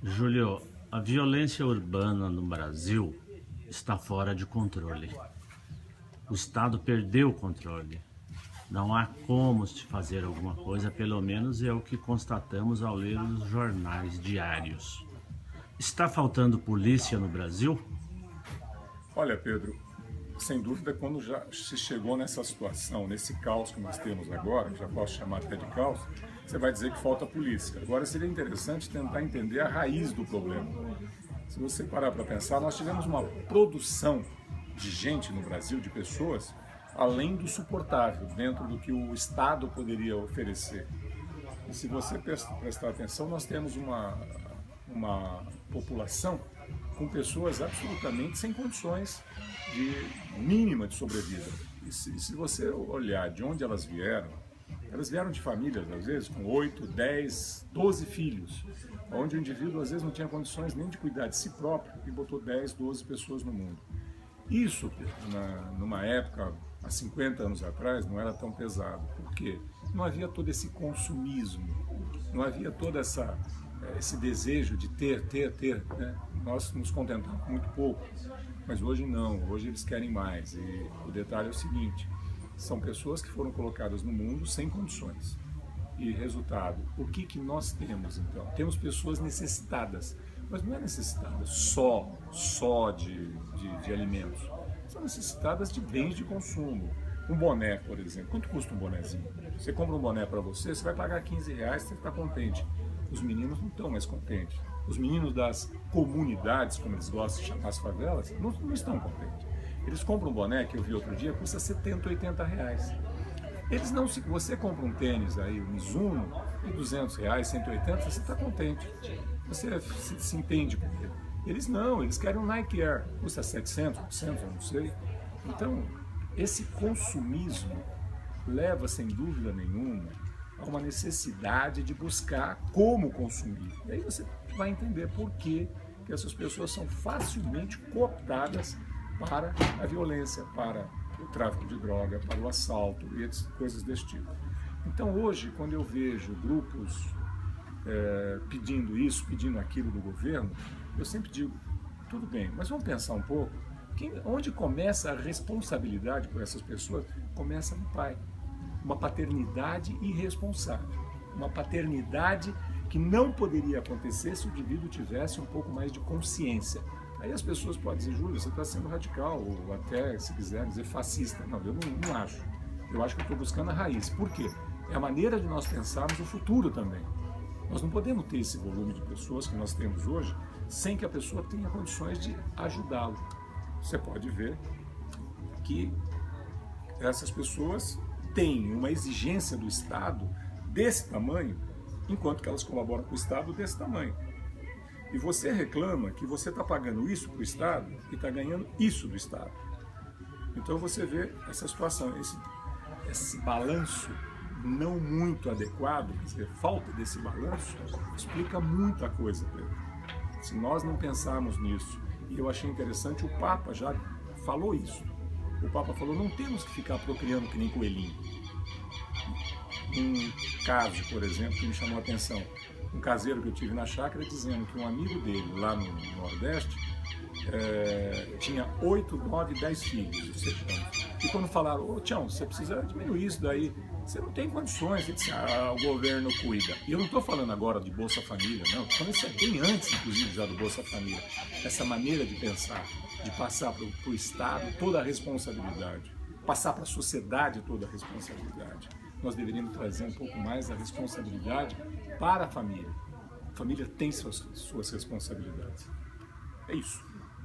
Júlio, a violência urbana no Brasil está fora de controle. O Estado perdeu o controle. Não há como se fazer alguma coisa, pelo menos é o que constatamos ao ler os jornais diários. Está faltando polícia no Brasil? Olha, Pedro, sem dúvida, quando já se chegou nessa situação, nesse caos que nós temos agora, já posso chamar até de caos, você vai dizer que falta polícia. Agora, seria interessante tentar entender a raiz do problema. Se você parar para pensar, nós tivemos uma produção de gente no Brasil, de pessoas, além do suportável, dentro do que o Estado poderia oferecer. E se você prestar atenção, nós temos uma população com pessoas absolutamente sem condições mínima de sobrevida. E se você olhar de onde elas vieram de famílias, às vezes, com 8, 10, 12 filhos, onde o indivíduo, às vezes, não tinha condições nem de cuidar de si próprio e botou 10, 12 pessoas no mundo. Isso, numa época, há 50 anos atrás, não era tão pesado. Por quê? Não havia todo esse consumismo, não havia todo esse desejo de ter, né? Nós nos contentamos com muito pouco, mas hoje não, hoje eles querem mais. E o detalhe é o seguinte, são pessoas que foram colocadas no mundo sem condições. E resultado, o que nós temos então? Temos pessoas necessitadas, mas não é necessitadas só de alimentos, são necessitadas de bens de consumo. Um boné, por exemplo, quanto custa um bonézinho? Você compra um boné para você vai pagar 15 reais, você está contente. Os meninos não estão mais contentes. Os meninos das comunidades, como eles gostam de chamar as favelas, não estão contentes. Eles compram um boné, que eu vi outro dia, custa 70, 80 reais. Eles não, se você compra um tênis aí, um Mizuno, de 200 reais, 180, você está contente. Você se entende com ele. Eles não, eles querem um Nike Air, custa 700, 800, eu não sei. Então, esse consumismo leva, sem dúvida nenhuma, a uma necessidade de buscar como consumir. E aí você vai entender por que essas pessoas são facilmente cooptadas para a violência, para o tráfico de droga, para o assalto e coisas desse tipo. Então hoje, quando eu vejo grupos pedindo isso, pedindo aquilo do governo, eu sempre digo, tudo bem, mas vamos pensar um pouco, onde começa a responsabilidade por essas pessoas? Começa no pai. Uma paternidade irresponsável, uma paternidade que não poderia acontecer se o indivíduo tivesse um pouco mais de consciência. Aí as pessoas podem dizer, Júlio, você está sendo radical, ou até, se quiser, dizer fascista. Não, eu não acho. Eu acho que eu estou buscando a raiz. Por quê? É a maneira de nós pensarmos o futuro também. Nós não podemos ter esse volume de pessoas que nós temos hoje sem que a pessoa tenha condições de ajudá-lo. Você pode ver que essas pessoas têm uma exigência do Estado desse tamanho, enquanto que elas colaboram com o Estado desse tamanho. E você reclama que você está pagando isso para o Estado e está ganhando isso do Estado. Então você vê essa situação, esse balanço não muito adequado, quer dizer, falta desse balanço, explica muita coisa, Pedro. Se nós não pensarmos nisso, e eu achei interessante, o Papa já falou isso. O Papa falou, não temos que ficar procriando que nem coelhinho. Um caso, por exemplo, que me chamou a atenção, um caseiro que eu tive na chácara dizendo que um amigo dele, lá no Nordeste, tinha 8, 9, 10 filhos. E quando falaram, ô Tião, você precisa diminuir isso daí, você não tem condições. Ele disse, o governo cuida. E eu não estou falando agora de Bolsa Família, não, estou falando isso bem antes, inclusive, já do Bolsa Família. Essa maneira de pensar, de passar para o Estado toda a responsabilidade, passar para a sociedade toda a responsabilidade. Nós deveríamos trazer um pouco mais a responsabilidade para a família. A família tem suas responsabilidades. É isso.